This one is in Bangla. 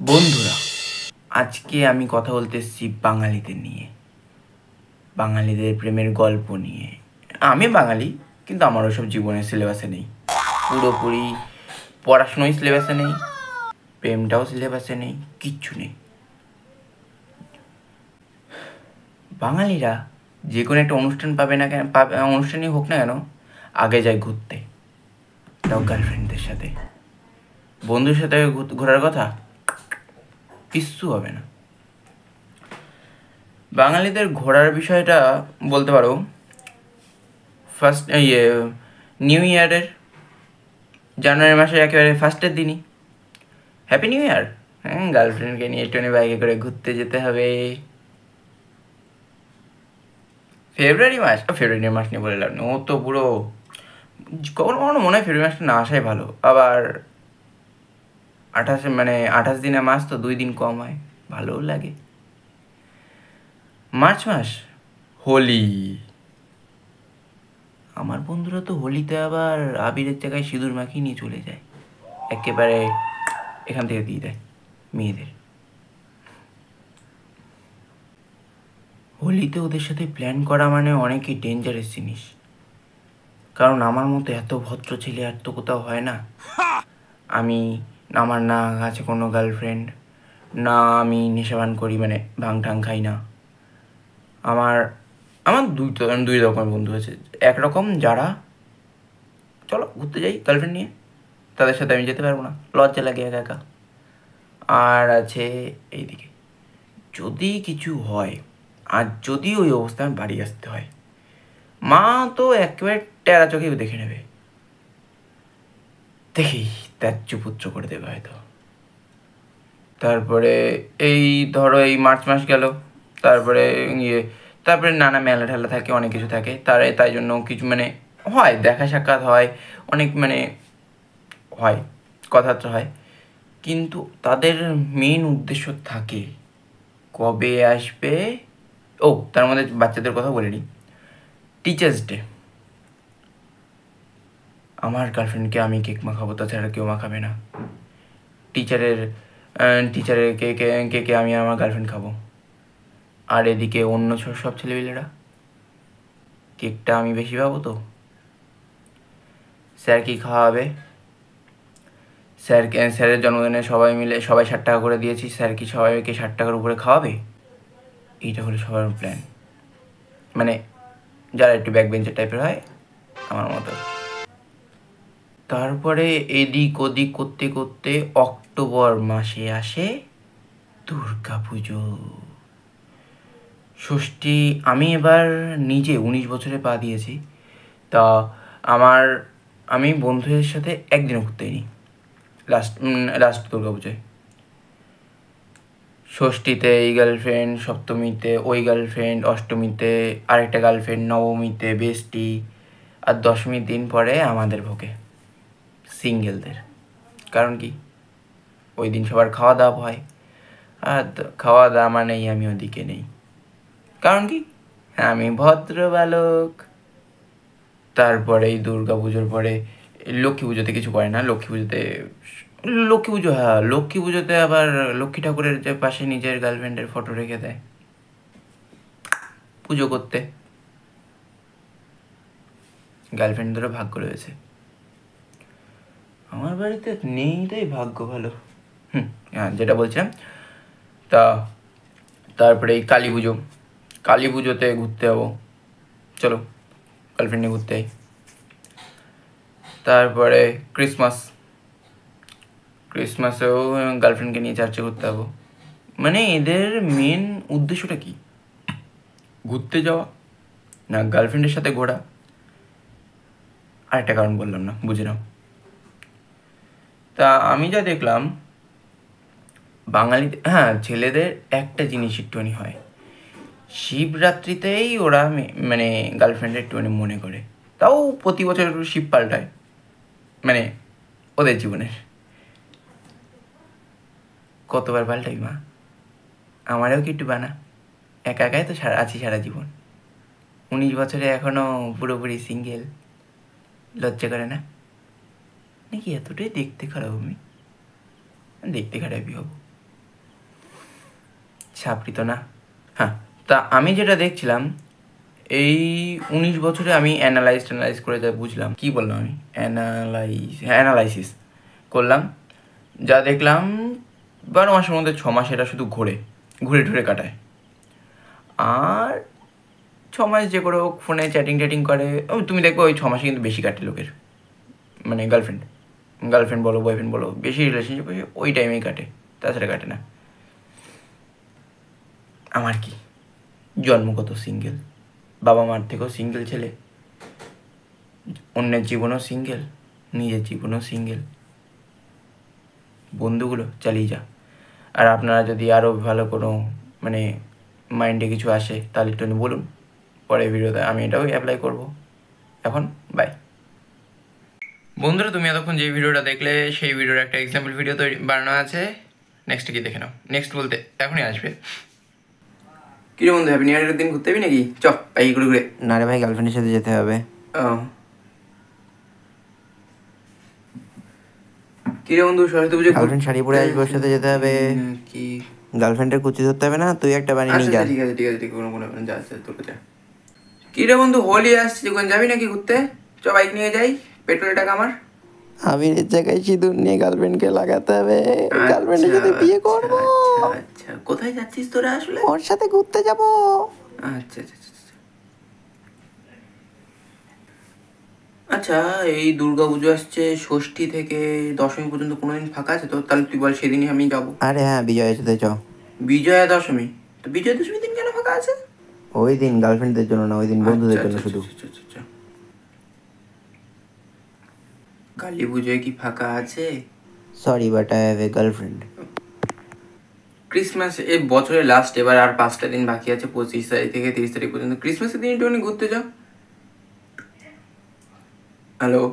বন্ধুরা, আজকে আমি কথা বলতে এসেছি বাঙালিদের নিয়ে, বাঙালিদের প্রেমের গল্প নিয়ে। আমি বাঙালি, কিন্তু আমার ওসব জীবনের সিলেবাসে নেই। পুরোপুরি পড়াশুনোই সিলেবাসে নেই, প্রেমটাও সিলেবাসে নেই, কিচ্ছু নেই। বাঙালিরা যে কোনো একটা অনুষ্ঠান পাবে না কেন, অনুষ্ঠানই হোক না কেন, আগে যায় ঘুরতে, তাও গার্লফ্রেন্ডদের সাথে। বন্ধুর সাথে ঘোরার কথা কিচ্ছু হবে না। বাঙালিদের ঘোরার বিষয়টা বলতে পারো ফার্স্ট নিউ ইয়ারের জানুয়ারি মাসের একেবারে ফার্স্টের দিনই হ্যাপি নিউ ইয়ার। গার্লফ্রেন্ডকে নিয়ে একটুখানি বাইকে করে ঘুরতে যেতে হবে। ফেব্রুয়ারি মাস নিয়ে বলে লাভ নেই, ও তো পুরো কখনো কখনো মনে হয় ফেব্রুয়ারি মাসটা না আসাই ভালো। আবার 28 দিনের মাস তো 2 দিন কম হয়, ভালোও লাগে। মার্চ মাস হোলি। আমার বন্ধুরা তো হোলিতে আবার আবিরের জায়গায় সিঁদুর মাখিয়ে নিয়ে চলে যায়, একেবারে এখান থেকে দিয়ে দেয় মেয়েদের। হোলিতে ওদের সাথে প্ল্যান করা মানে অনেকই ডেঞ্জারাস জিনিস, কারণ আমার মতো এত ভদ্র ছেলে আর তো কোথাও হয় না। আমার না আছে কোনো গার্লফ্রেন্ড, না আমি নেশাবান করি, মানে ভাং ঠাং খাই না। আমার আমার দুই রকমের বন্ধু আছে। একরকম যারা চলো ঘুরতে যাই গার্লফ্রেন্ড নিয়ে, তাদের সাথে আমি যেতে পারবো না, লজ্জা লাগে একা একা। আর আছে এইদিকে, যদি কিছু হয় আর যদি ওই অবস্থায় বাড়ি আসতে হয়, মা তো একেবারে টেরা চোখে দেখে নেবে, দেখেই ত্যায্যপুত্র করে দেবে হয়তো। তারপরে এই ধরো এই মার্চ মাস গেল, তারপরে তারপরে নানা মেলা ঠেলা থাকে, অনেক কিছু থাকে, তাই জন্য কিছু মানে হয়, দেখা সাক্ষাৎ হয়, অনেক মানে হয়, কথাবার্তা হয়, কিন্তু তাদের মেন উদ্দেশ্য থাকে কবে আসবে। তার মধ্যে বাচ্চাদের কথা বলে নিই। টিচার্স ডে, আমার গার্লফ্রেন্ডকে আমি কেক মাখাবো, তাছাড়া কেউ মাখাবে না। টিচারের কেকে আমি আমার গার্লফ্রেন্ড খাবো। আর এদিকে অন্য সব ছেলেপিলেরা, কেকটা আমি বেশি পাবো তো। স্যার কি খাওয়াবে, স্যারের জন্মদিনে সবাই 60 টাকা করে দিয়েছি, স্যার কি সবাইকে 60 টাকার উপরে খাওয়াবে? এইটা হলো সবার প্ল্যান, মানে যারা একটু ব্যাক বেঞ্চের টাইপের হয় আমার মতো। তারপরে এদিক ওদিক করতে করতে অক্টোবর মাসে আসে দুর্গা পুজো, ষষ্ঠী। আমি এবার নিজে 19 বছরে পা দিয়েছি, তা আমি বন্ধুদের সাথে একদিনও ঘুরতে নিই। লাস্ট দুর্গা পুজোয়, ষষ্ঠীতে এই গার্লফ্রেন্ড, সপ্তমীতে ওই গার্লফ্রেন্ড, অষ্টমীতে আরেকটা গার্লফ্রেন্ড, নবমীতে বেস্টি, আর দশমীর দিন পরে আমাদের ভোগে সিঙ্গেলদের। কারণ কি, ওই দিন সবার খাওয়া দাওয়া হয়, আর খাওয়া দাওয়া মানেই আমি ওদিকে নেই। কারণ কি, আমি ভদ্র বালক। তারপরে এই দুর্গা পুজোর পরে লক্ষ্মী পুজোতে কিছু করে না। লক্ষ্মী পুজোতে আবার লক্ষ্মী ঠাকুরের যে পাশে নিজের গার্লফ্রেন্ডের ফটো রেখে দেয় পুজো করতে। গার্লফ্রেন্ডদেরও ভাগ্য রয়েছে, আমার বাড়িতে নেই, তাই ভাগ্য ভালো। যেটা বলছিলাম, তারপরে এই কালী পুজোতে ঘুরতে যাবো, চলো গার্লফ্রেন্ড নিয়ে ঘুরতে যাই। তারপরে ক্রিসমাসেও গার্লফ্রেন্ডকে নিয়ে চার্চে ঘুরতে যাবো। মানে এদের মেন উদ্দেশ্যটা কি, ঘুরতে যাওয়া না গার্লফ্রেন্ডের সাথে ঘোরা? আরেকটা কারণ বললাম না, বুঝে নাও। তা আমি যা দেখলাম বাঙালি, ছেলেদের একটা জিনিস একটুখানি হয়, শিবরাত্রিতেই ওরা মানে গার্লফ্রেন্ডের একটুখানি মনে করে, তাও প্রতি বছর শিব পাল্টায়, মানে ওদের জীবনের কতবার পাল্টাই মা, আমারও কি একটু বানা, একা একাই তো আছি সারা জীবন। 19 বছরে এখনো পুরোপুরি সিঙ্গেল, লজ্জা করে না নাকি? এতটাই দেখতে খারাপ আমি? দেখতে খারাপই হব। ছাপড়ি তো না। হ্যাঁ, তা আমি যেটা দেখছিলাম এই 19 বছরে আমি অ্যানালাইজ করে যা বুঝলাম, কি বললাম আমি, অ্যানালাইসিস করলাম, যা দেখলাম 12 মাসের মধ্যে 6 মাস এটা শুধু ঘুরে টুরে কাটায়। আর 6 মাস যে করে হোক ফোনে চ্যাটিং করে, তুমি দেখবে ওই 6 মাসে কিন্তু বেশি কাটে লোকের, মানে গার্লফ্রেন্ড বলো বয়ফ্রেন্ড বলো, বেশি রিলেশনশিপ ওই টাইমেই কাটে, তাছাড়া কাটে না। আমার কি, জন্মগত সিঙ্গেল, বাবা মার থেকেও সিঙ্গেল ছেলে, অন্যের জীবনও সিঙ্গেল, নিজের জীবনও সিঙ্গেল, বন্ধুগুলো চালিয়ে যা। আর আপনারা যদি আরও ভালো কোনো মানে মাইন্ডে কিছু আসে তাহলে একটু বলুন, পরের ভিডিওতে আমি এটাও অ্যাপ্লাই করব। এখন বাই বন্ধুরা, তুমি এতক্ষণ যে ভিডিওটা দেখলে সেই ভিডিওর একটা এক্সাম্পল ভিডিও তৈরি বানানো আছে, নেক্সট কি দেখে নাও। নেক্সট বলতে এখনই আসবে। কিরে বন্ধু, হ্যাপি নিউ ইয়ারের দিন ঘুরতে যাবি নাকি? চ বাইক ঘুরে। না রে ভাই, গার্লফ্রেন্ডের সাথে যেতে হবে। ও কিরে বন্ধু, সরস্বতী পুজো গার্লফ্রেন্ড শাড়ি পরে আসবে, ওর সাথে যেতে হবে। কি গার্লফ্রেন্ডের কুচি ধরতে হবে না, তুই একটা বানিয়ে নিয়ে যা। ঠিক আছে কোনো যা তোর যা। কিরে বন্ধু, হোলি আসছে, যখন যাবি নাকি ঘুরতে? চ বাইক নিয়ে যাই, পেট্রোলের টাকা আমার। আবিরের জায়গায় সিঁদুর নিয়ে গার্লফ্রেন্ডকে লাগাতে হবে। গার্লফ্রেন্ডের সাথে বিয়ে করব। আচ্ছা, কোথায় যাচ্ছিস তোরা আসলে? ওর সাথে ঘুরতে যাব। আচ্ছা। আচ্ছা, এই দুর্গা পুজো আসছে, ষষ্ঠী থেকে দশমী পর্যন্ত কোনোদিন ফাঁকা আছে তো? তাহলে তুই বল, সেদিনই আমি যাবো। আরে হ্যাঁ, বিজয়ের সাথে চ। বিজয়া দশমী? তো বিজয়া দশমী দিন কেন ফাঁকা আছে? ওই দিন গার্লফ্রেন্ডদের জন্য না, ওই দিন বন্ধুদের জন্য শুধু। আচ্ছা। কালী পুজোয় কি ফাঁকা আছে? Sorry but I have a girlfriend. Christmas এই বছরের লাস্ট, এবার আর 5টা দিন বাকি আছে, 25 তারিখ থেকে 30 তারিখ পর্যন্ত। ক্রিসমাসের দিন একটুখানি ঘুরতে যাও। হ্যালো।